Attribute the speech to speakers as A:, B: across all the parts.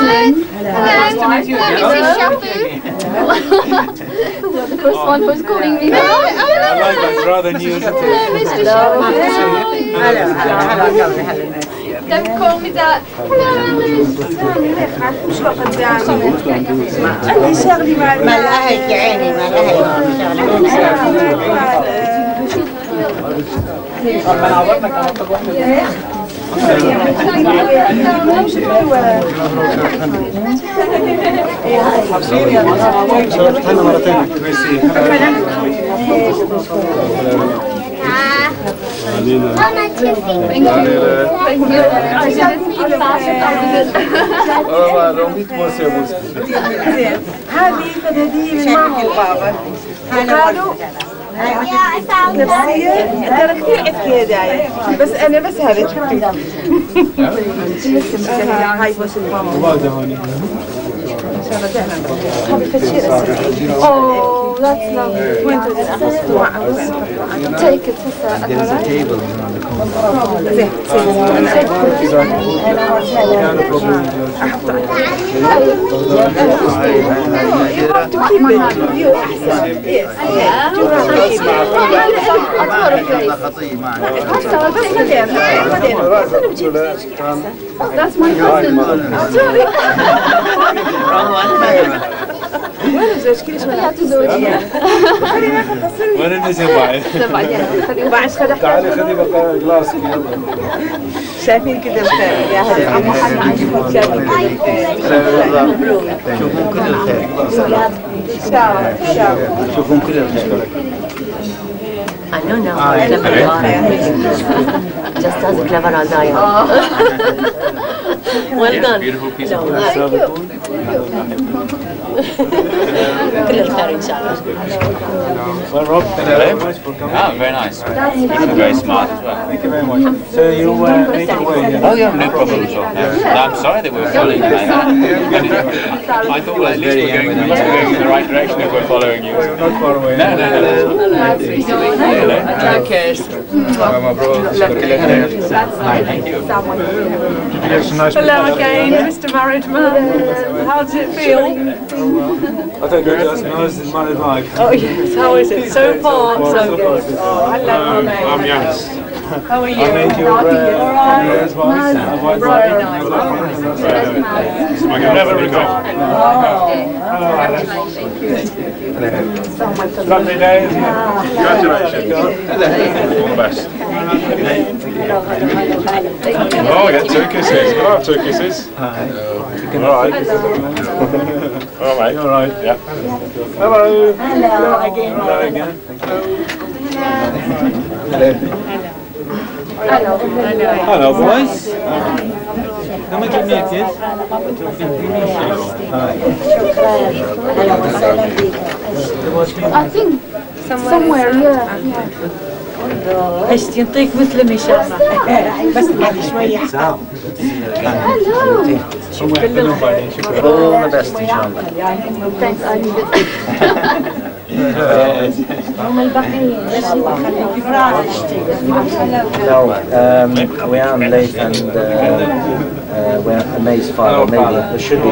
A: Jocelyn.
B: Nice to meet you again.
A: Mrs. Shabu. The first one who's calling me.
C: I like that's rather new.
A: Hello. Don't call me that.
D: ملاهي عيني ملاهي
E: هذه فدادية من معهم بابا قالوا نفسية ترى كثير أذكى داية بس أنا بس هذا هاي بس
A: Oh, that's lovely. Take it.
F: There's a table on the
E: You have to keep it with you أحسن. Yes.
A: That's my cousin.
C: وين النسي بعد؟ تعالي خذي بقى جلاس
E: شايفين كده يا هذا عم محمد شايفين
F: شوفون كل الخير شوفون كل الخير
D: I know now. Just as clever as I am. Well done.
B: Beautiful piece of work.
D: كل الخير إن شاء الله.
C: Well, Rob, thank you very much for coming.
B: Ah, very nice. You're very smart as well.
C: Thank you very much. So you make your way, yeah?
B: Oh yeah, no problem at all. No, I'm sorry that we were following you like that. I thought well, at least we're going in the right direction if we're following you.
C: We're not far away.
B: No.
D: Okay.
B: Thank you.
C: It's a nice
E: Hello again, Mr. Married Man. How does it feel?
C: I thought you guys know this is married life.
E: Oh yes, how is it? So far, so good. Oh, hello,
C: I'm Jens.
E: How are
C: I
E: you?
C: made your as well.
E: Very nice.
C: Never regret. Hello, Alex. Lovely day. Congratulations. All the best. Oh, I get 2 kisses. Can I have 2 kisses? All right. All right. All right. Yeah. Hello. Hello again. Hello again. Hello. Hello, boys. Come and give me a kiss.
A: I think somewhere, yeah.
E: عشت ينطيك مثل ما شاء الله بس بعد شوية
A: Hello.
F: all the best إن شاء الله
A: Thanks, I need it.
F: No, we are late and we're amazed father. Maybe there should be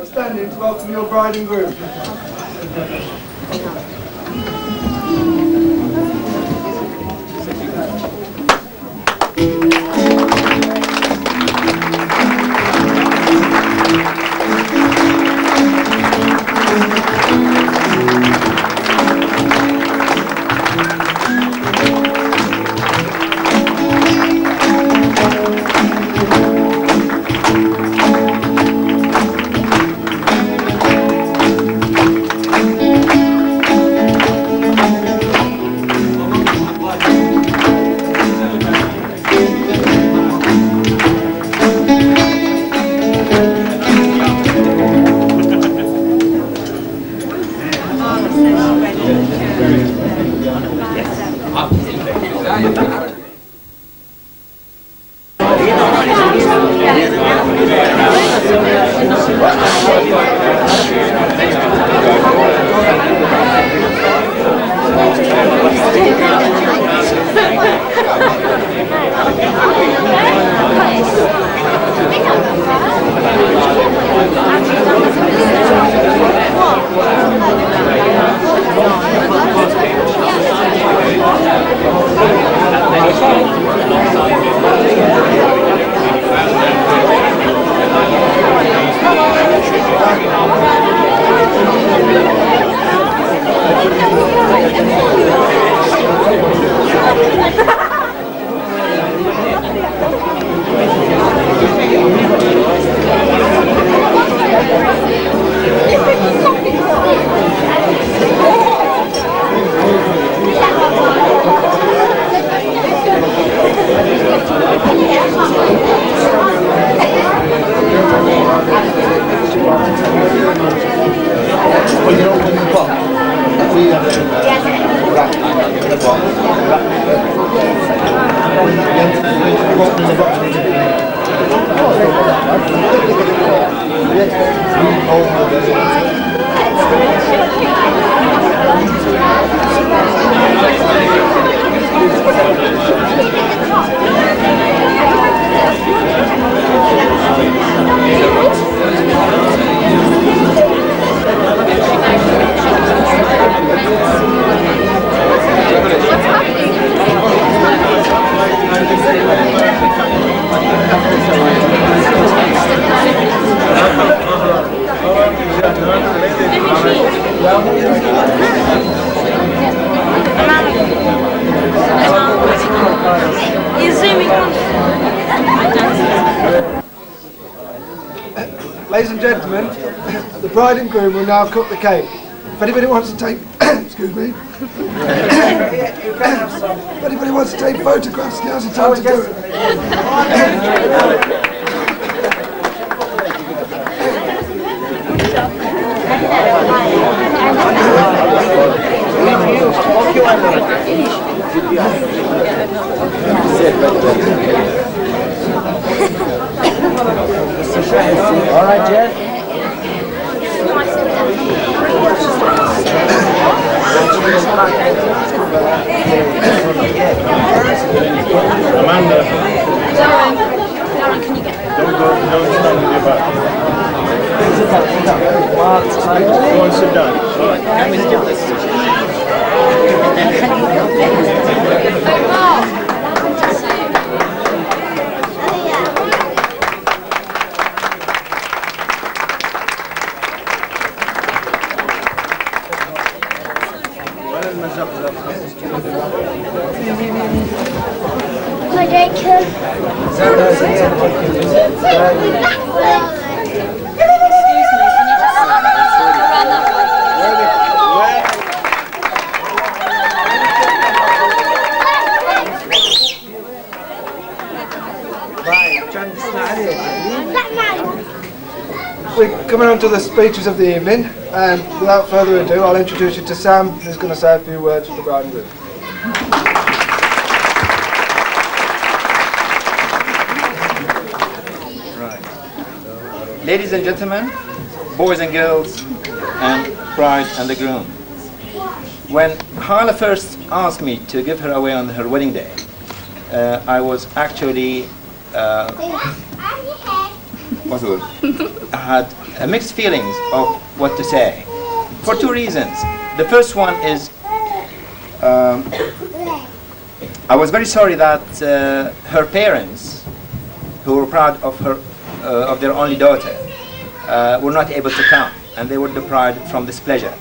C: Standing to welcome your bride and groom.
G: Ladies and gentlemen, the bride and groom will now cut the cake. If anybody wants to take, excuse me, if anybody wants to take photographs, now's the time to do it.
F: All right, Jeff.
C: Amanda. Don't stand with your back. Go and sit down.
G: We're coming on to the speeches of the evening, and without further ado, I'll introduce you to Sam, who's going to say a few words for the bride and groom.
H: Ladies and gentlemen, boys and girls, and bride and the groom. When Hala first asked me to give her away on her wedding day, I was actually I had mixed feelings of what to say, for two reasons. The first one is I was very sorry that her parents, who were proud of her of their only daughter, were not able to come, and they were deprived from this pleasure.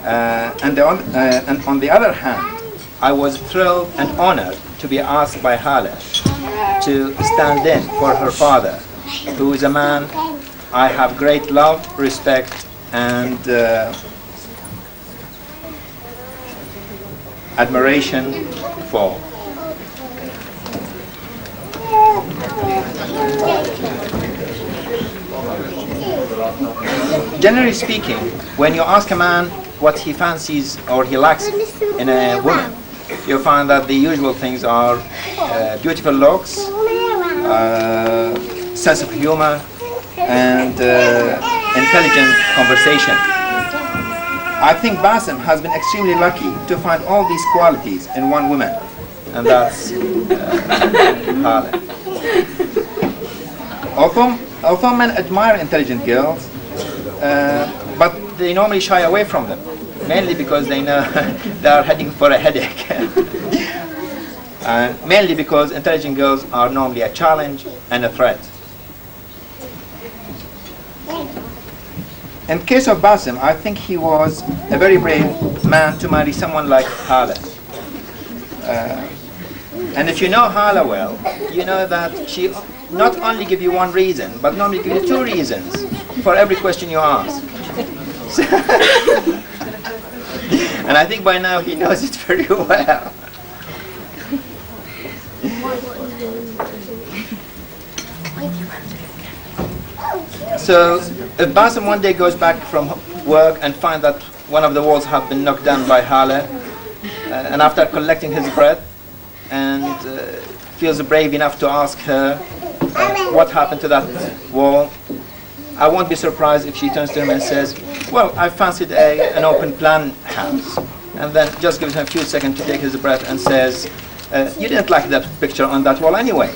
H: And on the other hand, I was thrilled and honored to be asked by Hala to stand in for her father, who is a man I have great love, respect, and admiration for. Generally speaking, when you ask a man what he fancies or he likes in a woman, you'll find that the usual things are beautiful looks, sense of humor, and intelligent conversation. I think Bassem has been extremely lucky to find all these qualities in one woman, and that's Hala. Although men admire intelligent girls, but they normally shy away from them, mainly because they know they are heading for a headache. Mainly because intelligent girls are normally a challenge and a threat. In case of Bassem, I think he was a very brave man to marry someone like Hala. And if you know Hala well, you know that she not only give you one reason, but normally give you two reasons for every question you ask. And I think by now he knows it very well. So if Basim one day goes back from work and finds that one of the walls have been knocked down by Hala, and after collecting his breath and feels brave enough to ask her what happened to that wall, I won't be surprised if she turns to him and says, well, I fancied an open plan house, and then just gives him a few seconds to take his breath and says, you didn't like that picture on that wall anyway.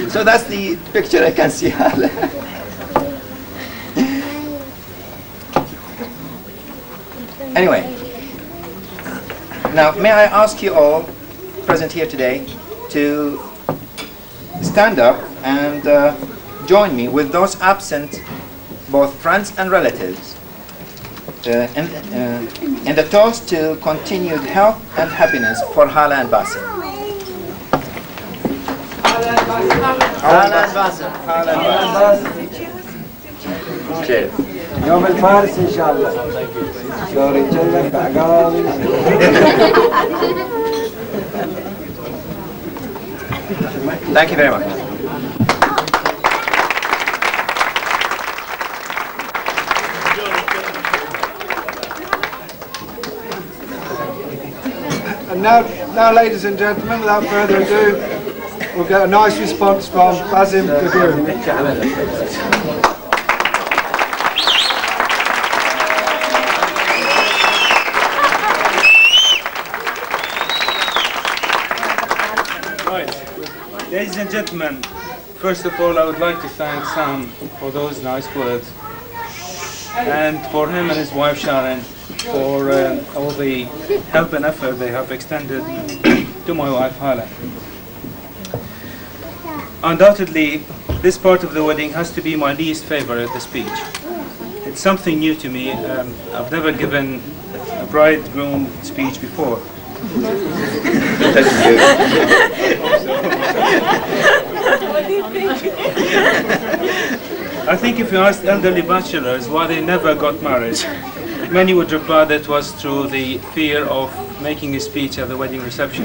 H: So that's the picture I can see. Anyway, now may I ask you all present here today to stand up and join me with those absent, both friends and relatives, in the toast to continued health and happiness for Hala and Basim. Hala and Basim. Hala and Basim. Cheers.
I: يوم الفارس إن شاء الله. شوري جلك عقاري.
H: Thank you very much.
G: And now, ladies and gentlemen, without further ado, we'll get a nice response from Basim Gabru.
J: Ladies and gentlemen, first of all I would like to thank Sam for those nice words, and for him and his wife Sharon for all the help and effort they have extended to my wife Hala. Undoubtedly, this part of the wedding has to be my least favorite, the speech. It's something new to me. I've never given a bride-groom speech before. I think if you asked elderly bachelors why they never got married, many would reply that it was through the fear of making a speech at the wedding reception.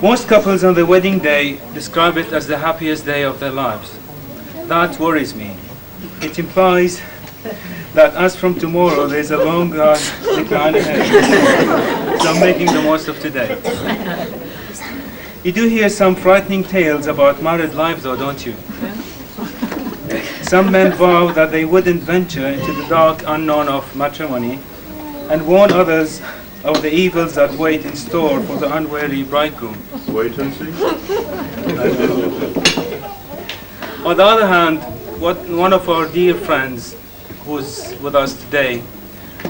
J: Most couples on the wedding day describe it as the happiest day of their lives. That worries me. It implies that as from tomorrow there's a long decline ahead. So I'm making the most of today. You do hear some frightening tales about married life though, don't you? Some men vow that they wouldn't venture into the dark unknown of matrimony and warn others of the evils that wait in store for the unwary bridegroom.
C: Wait and see.
J: On the other hand, one of our dear friends who's with us today,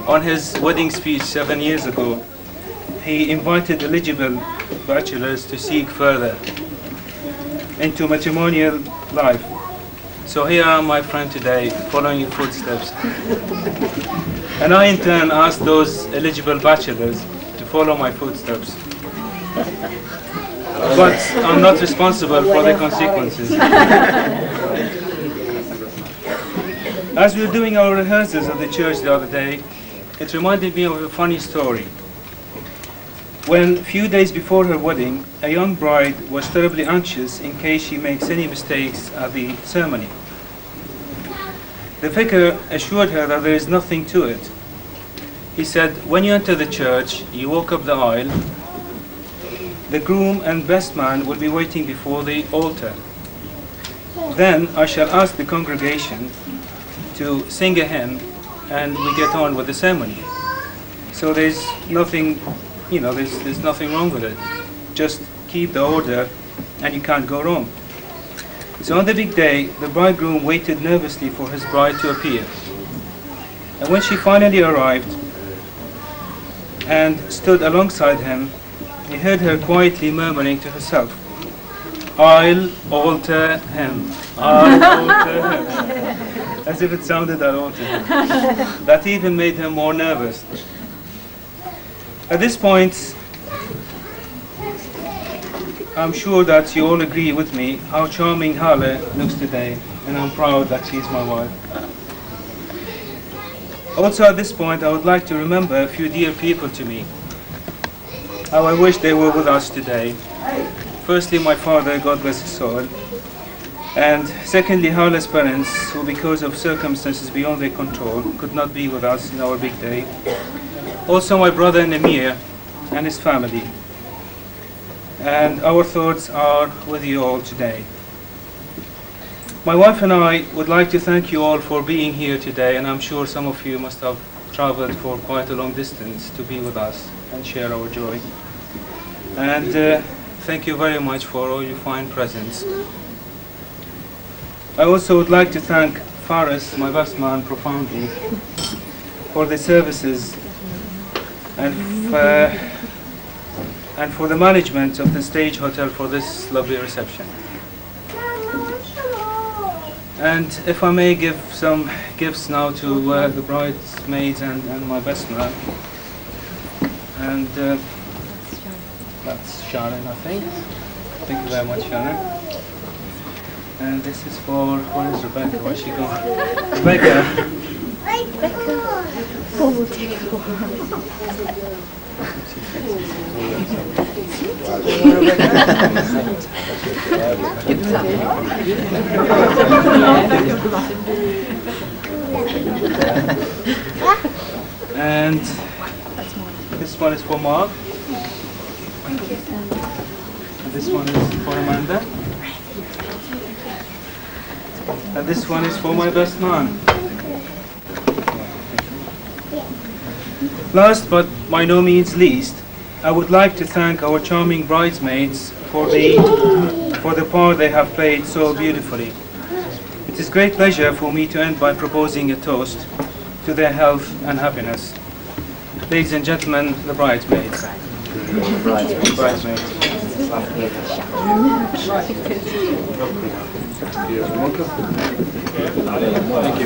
J: on his wedding speech 7 years ago, he invited eligible bachelors to seek further into matrimonial life. So here I am, my friend, today, following your footsteps. And I in turn ask those eligible bachelors to follow my footsteps. But I'm not responsible for the consequences. As we were doing our rehearsals at the church the other day, it reminded me of a funny story. When, a few days before her wedding, a young bride was terribly anxious in case she makes any mistakes at the ceremony. The vicar assured her that there is nothing to it. He said, when you enter the church, you walk up the aisle, the groom and best man will be waiting before the altar. Then I shall ask the congregation to sing a hymn and we get on with the ceremony. So there's nothing, there's nothing wrong with it. Just keep the order and you can't go wrong. So on the big day, the bridegroom waited nervously for his bride to appear. And when she finally arrived and stood alongside him, he heard her quietly murmuring to herself, I'll alter him, I'll alter him. As if it sounded that alter him. That even made her more nervous. At this point, I'm sure that you all agree with me how charming Hala looks today, and I'm proud that she's my wife. Also at this point, I would like to remember a few dear people to me. How I wish they were with us today. Firstly, my father, God bless his soul. And secondly, Hala's parents, who because of circumstances beyond their control, could not be with us in our big day. Also my brother Namir and his family. And our thoughts are with you all today. My wife and I would like to thank you all for being here today, and I'm sure some of you must have traveled for quite a long distance to be with us and share our joy. And thank you very much for all your fine presents. I also would like to thank Faris, my best man, profoundly for the services and for the management of the Stage Hotel for this lovely reception. And if I may give some gifts now to the bridesmaids and my best man. And that's Sharon, I think. Thank you very much, Sharon. And this is for, where is Rebecca? Where's she going? Rebecca! And this one is for Mark. And this one is for Amanda. And this one is for my best man. Last but by no means least, I would like to thank our charming bridesmaids for the part they have played so beautifully. It is great pleasure for me to end by proposing a toast to their health and happiness. Ladies and gentlemen, the bridesmaids. Bridesmaids. Thank you.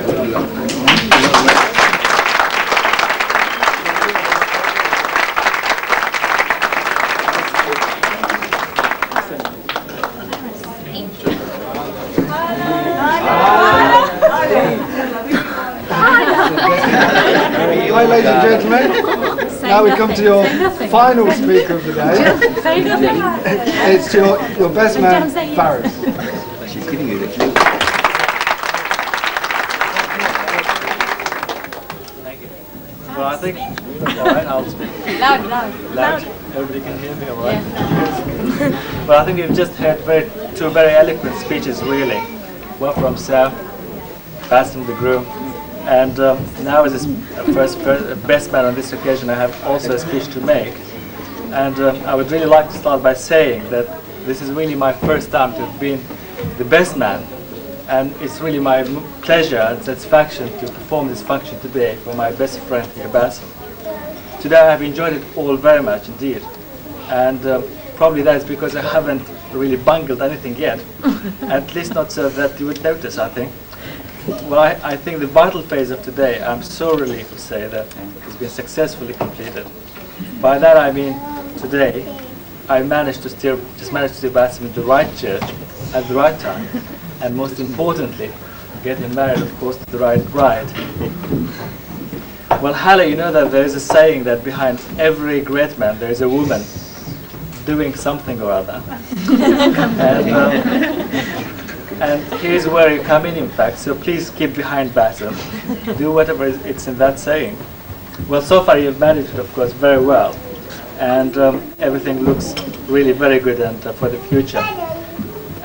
G: Hi, ladies and gentlemen. Now we come to your final speaker of the day. It's your best man, Faris.
F: She's giving you the Thank you. Well, I think, all right, I'll speak. Loud. Everybody can hear me, all right? Yeah. Well, I think we've just heard two very eloquent speeches, really. One from Sam, Bassem, the groom. And now as the best man on this occasion, I have also a speech to make. And I would really like to start by saying that this is really my first time to have been the best man. And it's really my pleasure and satisfaction to perform this function today for my best friend here, Bassem. Today I have enjoyed it all very much indeed. And probably that is because I haven't really bungled anything yet. At least not so that you would notice, I think. Well, I think the vital phase of today, I'm so relieved to say that has been successfully completed. By that I mean, today, I managed to steer Bassem in the right church at the right time, and most importantly, get him married, of course, to the right bride. Well, Hala, you know that there is a saying that behind every great man there is a woman doing something or other. And here's where you come in fact, so please keep behind Bassem. Do whatever it's in that saying. Well, so far you've managed it, of course, very well. And everything looks really very good and for the future.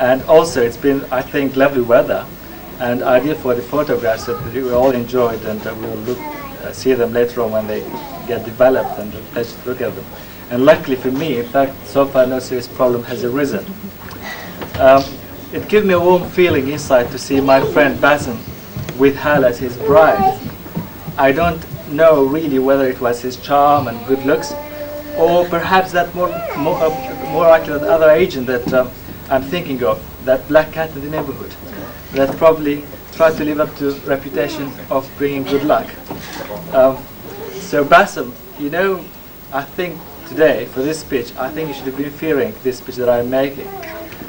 F: And also it's been, I think, lovely weather and ideal for the photographs that we all enjoyed, and we'll see them later on when they get developed, and a pleasure to look at them. And luckily for me, in fact, so far no serious problem has arisen. It gave me a warm feeling inside to see my friend Bassem with Hala as his bride. I don't know really whether it was his charm and good looks, or perhaps that more likely that other agent that I'm thinking of, that black cat in the neighborhood, that probably tried to live up to reputation of bringing good luck. So Bassem, you know, I think today for this speech, I think you should have been fearing this speech that I'm making.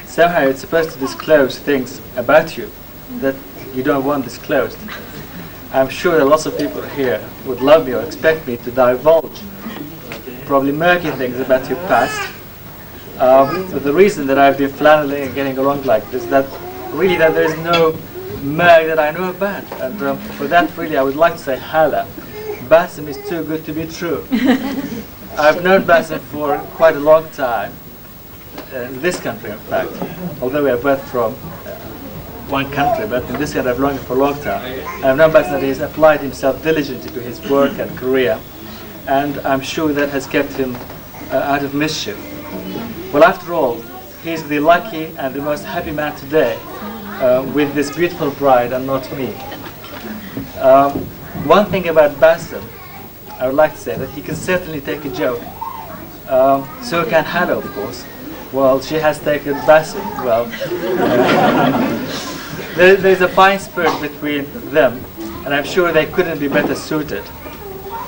F: Somehow it's supposed to disclose things about you that you don't want disclosed. I'm sure that lots of people here would love me or expect me to divulge probably murky things about your past. But the reason that I've been flanneling and getting along like this, that really that there is no Meg that I know about. And for that really I would like to say Hala, Bassem is too good to be true. I've known Bassem for quite a long time, in this country in fact, although we are both from one country, but in this country I've known him for a long time. I've known Bassem that he's applied himself diligently to his work and career, and I'm sure that has kept him out of mischief. Well, after all, he's the lucky and the most happy man today with this beautiful bride and not me. One thing about Bassem, I would like to say that he can certainly take a joke. So can Hala, of course. Well, she has taken Bassem. Well, there's a fine spirit between them, and I'm sure they couldn't be better suited.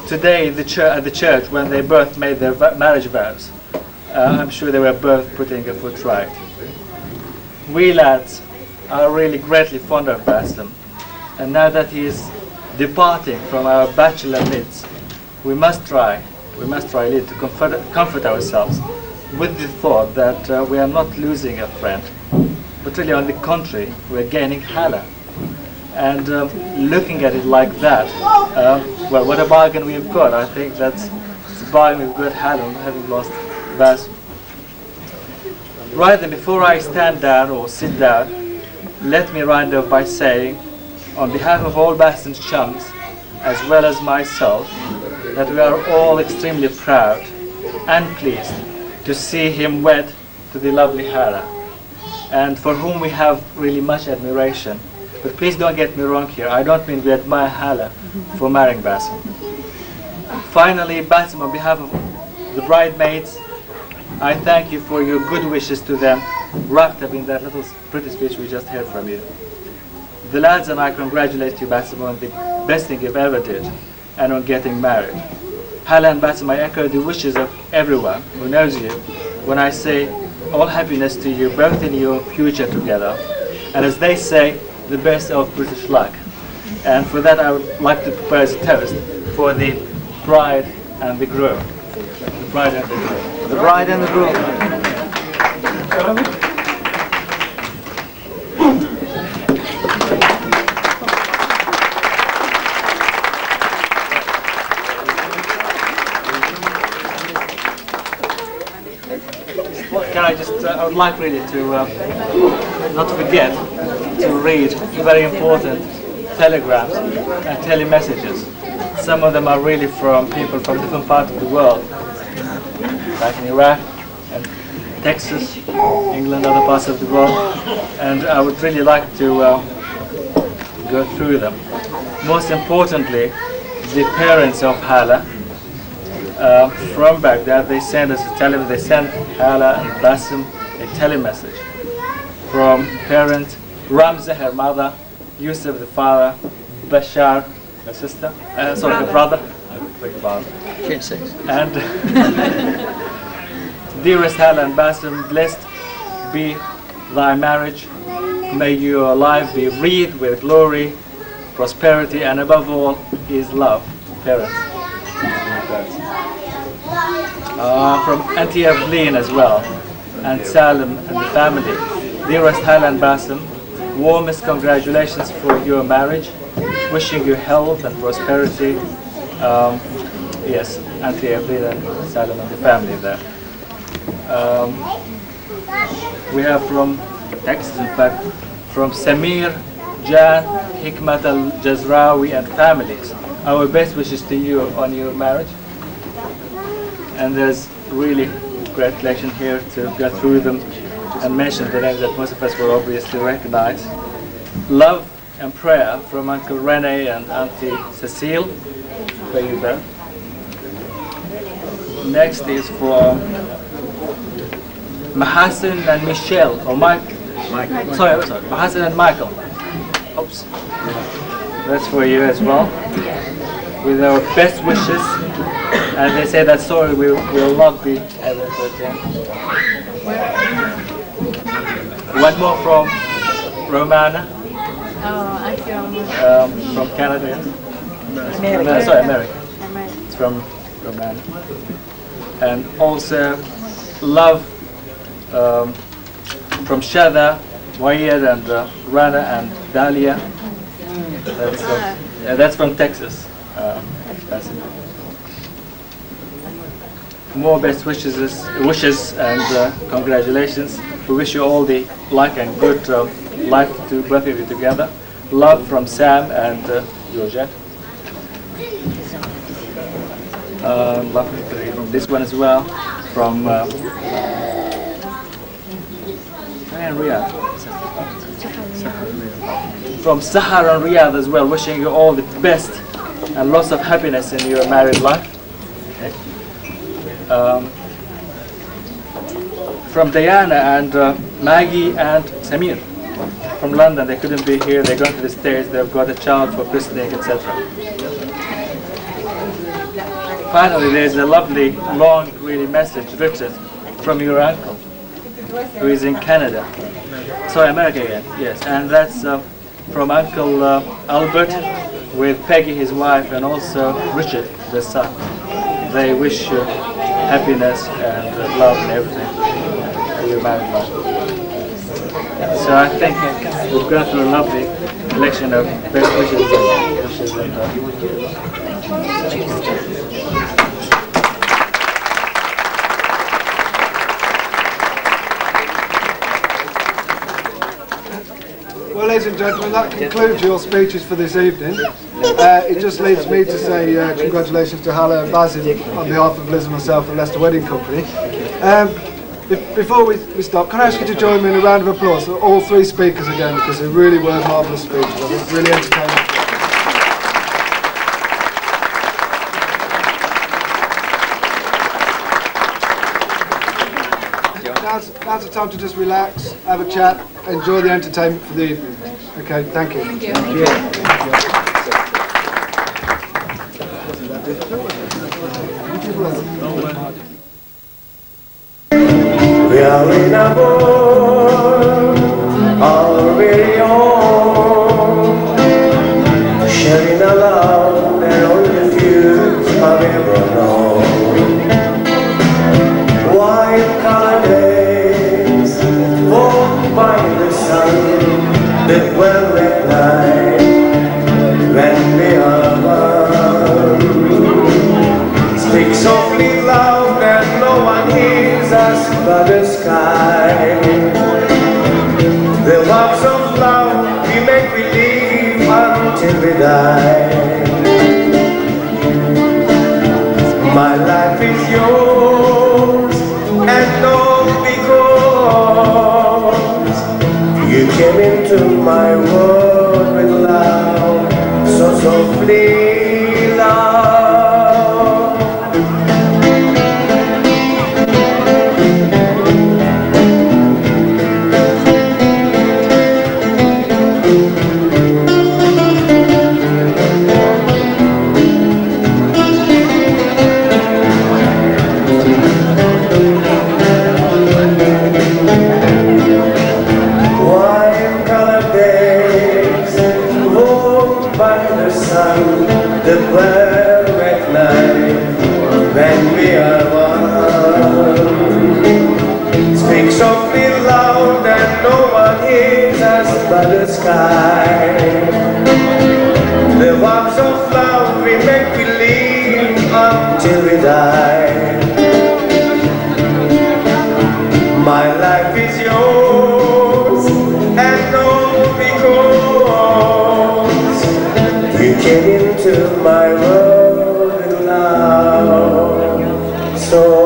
F: Today at the church, when they both made their marriage vows, I'm sure they were both putting a foot right. We lads are really greatly fond of Bassem, and now that he is departing from our bachelor midst, we must try really to comfort ourselves with the thought that we are not losing a friend, but really on the contrary, we're gaining Hala. And looking at it like that, well, what a bargain we've got. I think that's the bargain we've got Hala, having lost Bassem. Right then, before I stand down or sit down, let me round off by saying, on behalf of all Bassem's chums, as well as myself, that we are all extremely proud and pleased to see him wed to the lovely Hala, and for whom we have really much admiration. But please don't get me wrong here, I don't mean we admire Hala for marrying Bassem. Finally, Bassem, on behalf of the bridesmaids, I thank you for your good wishes to them, wrapped up in that little pretty speech we just heard from you. The lads and I congratulate you, Bassem, on the best thing you've ever did, and on getting married. Hala and Bassem, I echo the wishes of everyone who knows you when I say all happiness to you, both in your future together, and as they say, the best of British luck. And for that I would like to propose a toast for the bride and the groom. The bride and the groom. The bride and the groom. I would like really to not forget to read very important telegrams and telemessages. Some of them are really from people from different parts of the world, like in Iraq and Texas, England, other parts of the world, and I would really like to go through them. Most importantly, the parents of Hala from Baghdad, they send us they sent Hala and Bassem a telemessage from parent Ramza, her mother, Yusuf, the father, Bashar, her sister, sorry, her brother, and dearest Hala and Bassem, blessed be thy marriage. May your life be wreathed with glory, prosperity, and above all, is love. Parents. From Auntie Evelyn as well, and Salim and the family. Dearest Hala and Bassem, warmest congratulations for your marriage. Wishing you health and prosperity. Yes, Auntie Evelyn and Salim and the family there. We have from Texas, in fact, from Samir, Jan, Hikmat al-Jazrawi and families. Our best wishes to you on your marriage. And there's really great collection here to go through them and mention the names that most of us will obviously recognize. Love and prayer from Uncle Rene and Auntie Cecile for you there. Next is for Mahasin and Michelle, or Mike. Sorry, Mahasin and Michael. Oops. That's for you as well. With our best wishes And they say that story will not be ever told again. One more from Romana. From Canada. America. Sorry, America. It's from Romana. And also love from Shada, Wayed, and Rana and Dahlia. That's from Texas. That's it. More best wishes and congratulations. We wish you all the luck and good life to both of you together. Love from Sam and Georgette. Love from this one as well from Riyadh. From Sahar and Riyadh as well, wishing you all the best and lots of happiness in your married life. Okay. From Diana and Maggie and Samir from London. They couldn't be here, they're going to the States, they've got a child for christening, etc. Finally, there's a lovely, long, really message written from your uncle, who is in Canada. Sorry, America again, yes. And that's from Uncle Albert with Peggy, his wife, and also Richard, the son. They wish you happiness and love and everything for your married life. So I think we've gone through a lovely collection of best wishes and
G: Well, ladies and gentlemen, that concludes your speeches for this evening. It just leaves me to say congratulations to Hala and Basil on behalf of Liz and myself at Leicester Wedding Company. Before we stop, can I ask you to join me in a round of applause for all three speakers again, because they really were marvellous speeches. I think really entertaining. Now's the time to just relax, have a chat, enjoy the entertainment for the evening. Okay, thank you. Thank you.
K: We are in a world our very own, sharing a love that only few have ever known. White color days, warmed by the sun, the velvet night, when we are one. Speak softly loud and no one hears us but the sky. The loves of love we make believe until we die. My life is yours and all because you came into my world with love, so softly love. The velvet night, when we are one. Speak softly loud and no one hears us but the sky. The warmth of love we make believe until we die. My life is yours and all because you came into my world with love, so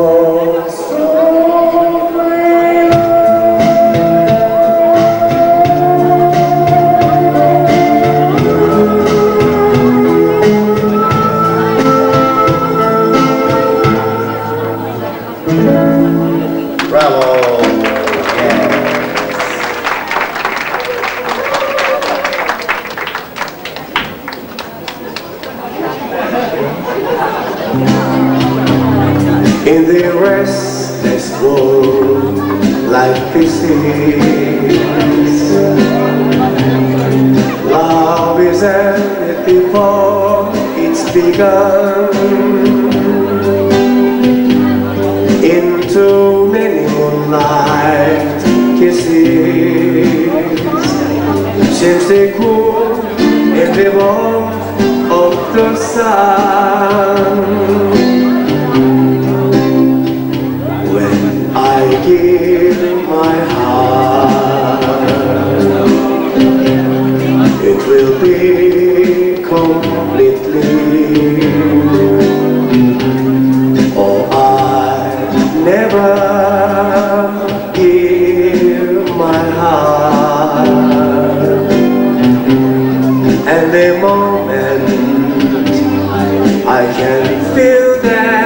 K: Love is ended before it's begun. Into many moonlight kisses, since they cool in the warmth of the sun. When I give my heart, it will be completely. Oh, I never give my heart. And the moment I can feel that